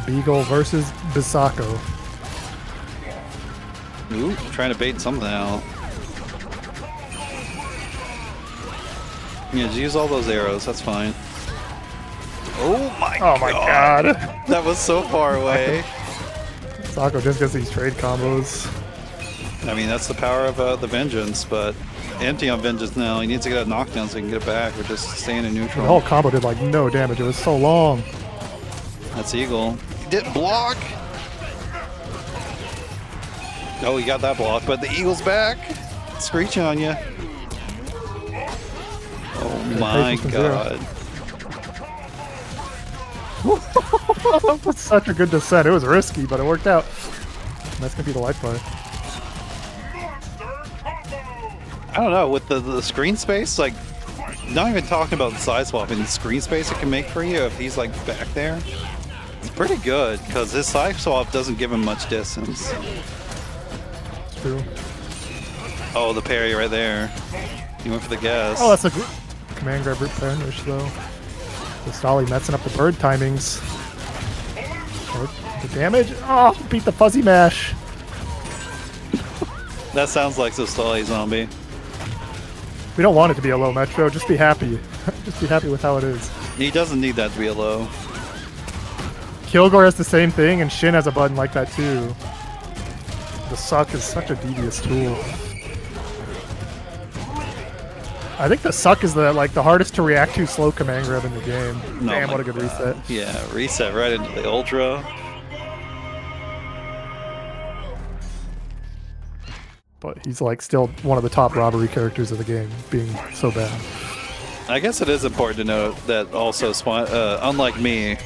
Beagle versus Hisako. Ooh, trying to bait something out. Yeah, just use all those arrows. That's fine. Oh my god! That was so far away. Hisako just gets these trade combos. I mean, that's the power of the Vengeance, but empty on Vengeance now. He needs to get a knockdown so he can get it back, or just staying in neutral. The whole combo did like no damage. It was so long. That's Eagle. He didn't block. Oh, he got that block, but the Eagle's back. Screeching on you. Oh my god. That was such a good descent. It was risky, but it worked out. And that's going to be the life bar. I don't know, with the screen space, like, not even talking about the side swapping, the screen space it can make for you if he's like back there. It's pretty good, because his side swap doesn't give him much distance. It's true. Oh, the parry right there. He went for the guess. Oh, that's a good command grab root punish though. Zostaly messing up the bird timings. The damage? Oh, beat the fuzzy mash. That sounds like Zostaly zombie. We don't want it to be a low metro. Just be happy. Just be happy with how it is. He doesn't need that to be a low. Kilgore has the same thing, and Shin has a button like that too. The suck is such a devious tool. I think the suck is the hardest to react to slow command grab in the game. No, Damn, what a good reset. Yeah, reset right into the Ultra. But he's like still one of the top robbery characters of the game, being so bad. I guess it is important to note that also, unlike me,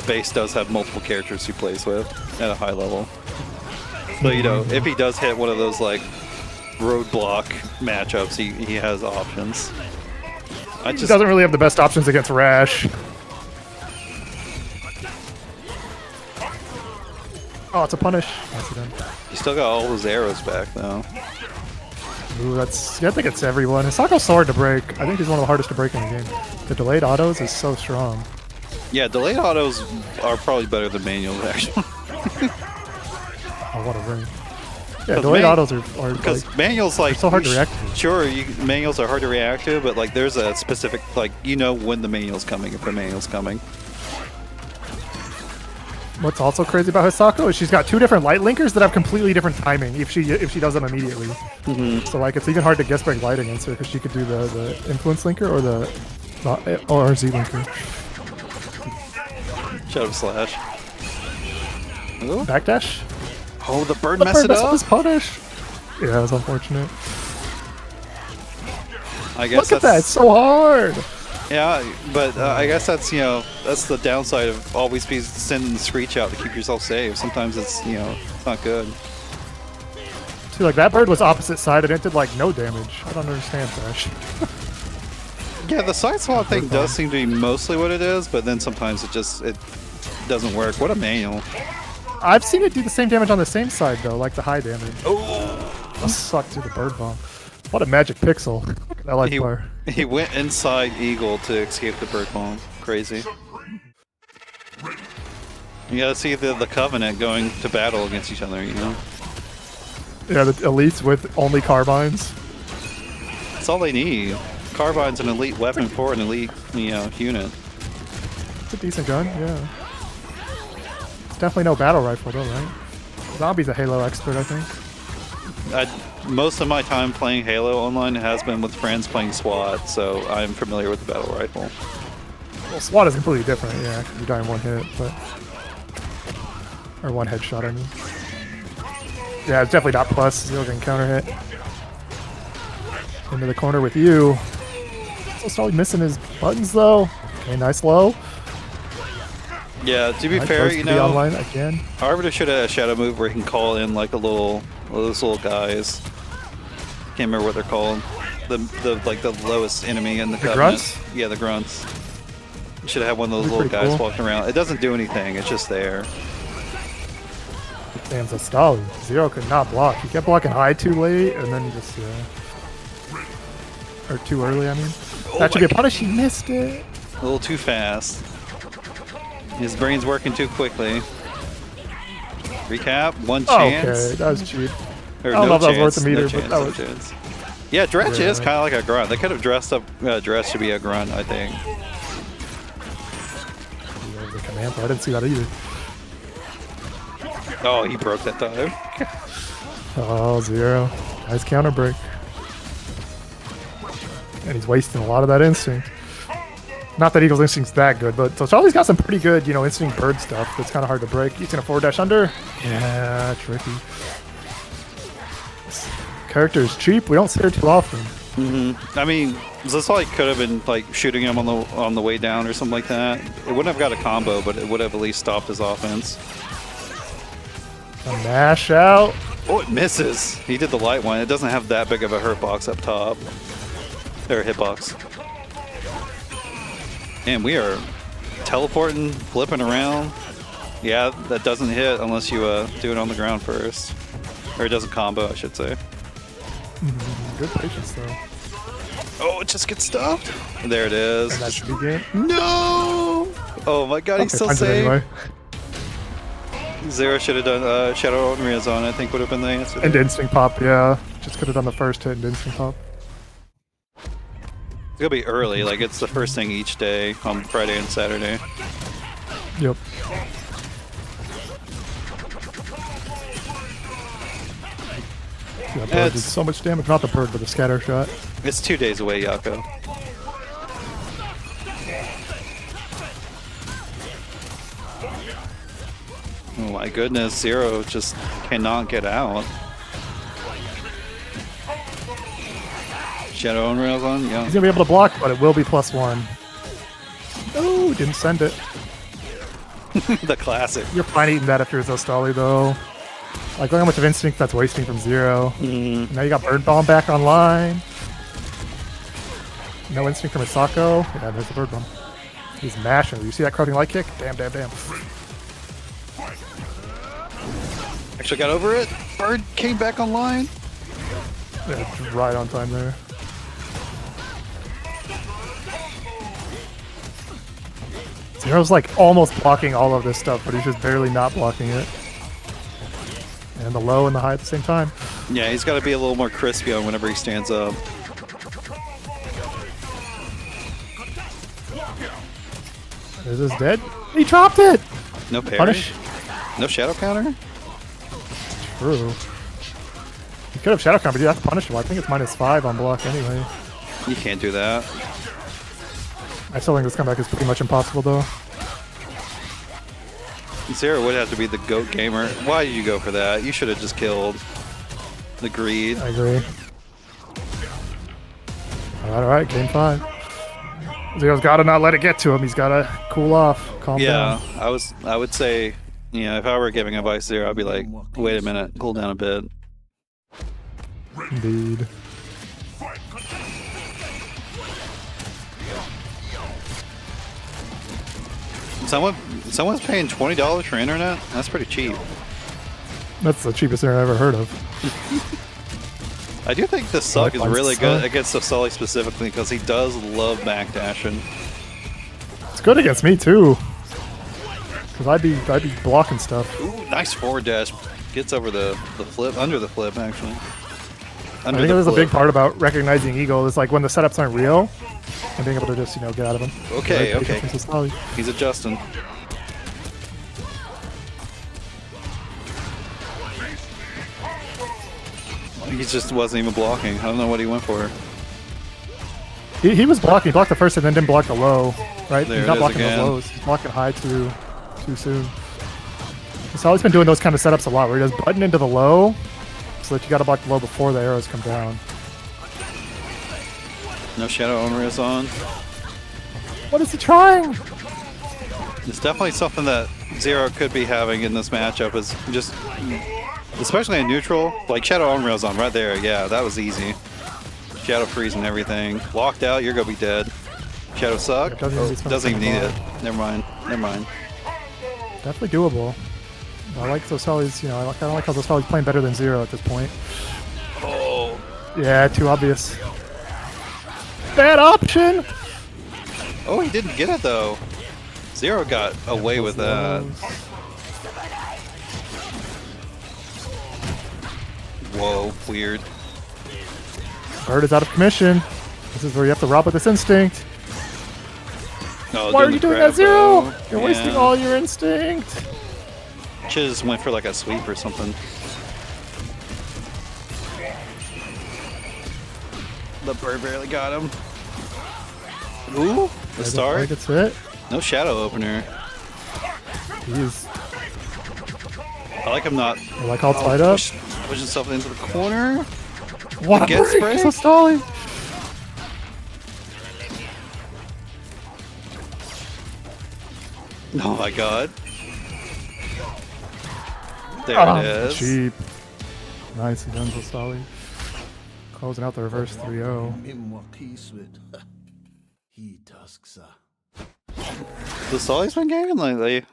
Base does have multiple characters he plays with at a high level. So, you know, if he does hit one of those, like, roadblock matchups, he has options. He doesn't really have the best options against Rash. Oh, it's a punish. You still got all those arrows back, though. Ooh, I think it's everyone. Hisako's so hard to break. I think he's one of the hardest to break in the game. The delayed autos is so strong. Yeah, delayed autos are probably better than manuals, actually. Oh, what a ring. Yeah, delayed autos are because like, manuals, like, so hard to react to. Sure, manuals are hard to react to, but like there's a specific, like, you know when the manual's coming, if the manual's coming. What's also crazy about Hisako is she's got two different light linkers that have completely different timing if she does them immediately. So like it's even hard to guess break light against her because she could do the influence linker or the ORZ linker. Shadow slash. Ooh. Backdash. Oh, the bird messed it up. His punish. Yeah, it's unfortunate. I guess look at that, it's so hard. Yeah, but I guess that's, you know, that's the downside of always be sending the screech out to keep yourself safe. Sometimes it's, you know, it's not good. See, like that bird was opposite sided and it did like no damage. I don't understand, Thresh. Yeah, the side swap thing does seem to be mostly what it is, but then sometimes it doesn't work. What a manual. I've seen it do the same damage on the same side though, like the high damage. Oh, suck through the bird bomb. What a magic pixel. Look at that life bar. He went inside Eagle to escape the bird bomb. Crazy. You gotta see the Covenant going to battle against each other, you know? Yeah, the elites with only carbines. That's all they need. Carbine's an elite weapon for an elite, you know, unit. It's a decent gun, yeah. It's definitely no battle rifle though, right? Zombie's a Halo expert, I think. Most of my time playing Halo online has been with friends playing SWAT, so I'm familiar with the battle rifle. Well, SWAT is completely different, yeah, because you die in one hit, but... Or one headshot, I mean. Yeah, it's definitely not plus, zero can counter hit. Into the corner with you. Still probably missing his buttons though. Okay, nice low. Yeah, to be fair, you know, online again. Arbiter should have a shadow move where he can call in like those little guys. Can't remember what they're called. The lowest enemy in the Covenant. Grunts? Yeah, the grunts. You should have one of those little guys walking around. It doesn't do anything. It's just there. Damn, Zostaly. Zero could not block. He kept blocking high too late, and then he just or too early. I mean, that should be a punish. He missed it. A little too fast. His brain's working too quickly. Recap, one chance. Okay, that was cheap. Or I don't know if that was chance, worth the meter, no but chance, that no was... chance. Yeah, Dretch is kind of like a grunt. They could have dressed up Dretch to be a grunt, I think. The command, I didn't see that either. Oh, he broke that time. Oh, 0. Nice counter break. And he's wasting a lot of that instinct. Not that Eagle's instinct's that good, but Zostaly's got some pretty good, you know, instinct bird stuff that's kind of hard to break. He's gonna forward dash under. Yeah, tricky. This character is cheap. We don't see her too often. I mean, Zostaly could have been like shooting him on the way down or something like that. It wouldn't have got a combo, but it would have at least stopped his offense. A mash out. Oh, it misses. He did the light one. It doesn't have that big of a hurt box up top. Or hitbox. And we are teleporting, flipping around. Yeah, that doesn't hit unless you do it on the ground first. Or it doesn't combo, I should say. Good patience, though. Oh, it just gets stuffed. There it is. And that should be game. No! Oh my god, he's still safe. Anyway. Zero should have done Shadow Unreal Zone, I think would have been the answer. And instinct pop, yeah. Just could have done the first hit and instinct pop. It's gonna be early, like it's the first thing each day on Friday and Saturday. Yep. That bird did so much damage. Not the bird, but the scatter shot. It's 2 days away, Yako. Oh my goodness, Zero just cannot get out. Shadow Unreal's on, yeah. He's gonna be able to block, but it will be +1. Oh, didn't send it. The classic. You're fine eating that if you're Zostaly, though. Like, look how much of instinct that's wasting from Zero. Now you got Bird Bomb back online. No instinct from Hisako. Yeah, there's the Bird Bomb. He's mashing. You see that crouching light kick? Damn, damn, damn. Actually got over it. Bird came back online. Yeah, right on time there. Zero's like almost blocking all of this stuff, but he's just barely not blocking it. And the low and the high at the same time. Yeah, he's got to be a little more crispy on whenever he stands up. Is this dead? He dropped it! No parry? Punish? No shadow counter? True. He could have shadow counter, but you have to punish him. I think it's -5 on block anyway. You can't do that. I still think this comeback is pretty much impossible though. Zero would have to be the GOAT gamer. Why did you go for that? You should have just killed the greed. I agree. Alright, game 5. Zero's gotta not let it get to him. He's gotta cool off, calm down. Yeah, I would say, you know, if I were giving advice Zero, I'd be like, wait a minute, cool down a bit. Indeed. Someone's paying $20 for internet? That's pretty cheap. That's the cheapest internet I've ever heard of. I do think this suck is like really Suck. good against Zostaly specifically because he does love backdashing. It's good against me too. Cause I'd be blocking stuff. Ooh, nice forward dash. Gets over the flip, under the flip actually. Under I think the there's a flip. big part about recognizing Eagle is like when the setups aren't real and being able to just, you know, get out of them. Okay, Right, okay. Zostaly. He's adjusting. He just wasn't even blocking. I don't know what he went for. He was blocking. He blocked the first and then didn't block the low, right? There He's it not is blocking again. those lows. He's blocking high too soon. He's always been doing those kind of setups a lot where he does button into the low so that you got to block the low before the arrows come down. No shadow Unreal's on. What is he trying? It's definitely something that Zero could be having in this matchup is just, especially in neutral, like Shadow Unreal's on right there. Yeah, that was easy. Shadow freeze and everything. Locked out, you're gonna be dead. Shadow suck? Yeah, Doesn't even need it. Never mind. Never mind. Definitely doable. I like Zostaly's, you know, I kind of like how Zostaly's playing better than Zero at this point. Oh. Yeah, too obvious. Bad option! Oh, he didn't get it though. Zero got away with that. Whoa, weird. Bird is out of commission. This is where you have to rob with this instinct. Oh, Why are you doing that, Zero? You're Yeah. wasting all your instinct. Should've just went for like a sweep or something. The bird barely got him. Ooh, the start. Gets hit. No shadow opener. He's I like him not like all tied up. pushing something into the corner. What a Get break! spray? Zostaly. Oh my god. There it is. Cheap. Nicely done, Zostaly. Closing out the reverse 3-0. The Sully's been gaming lately.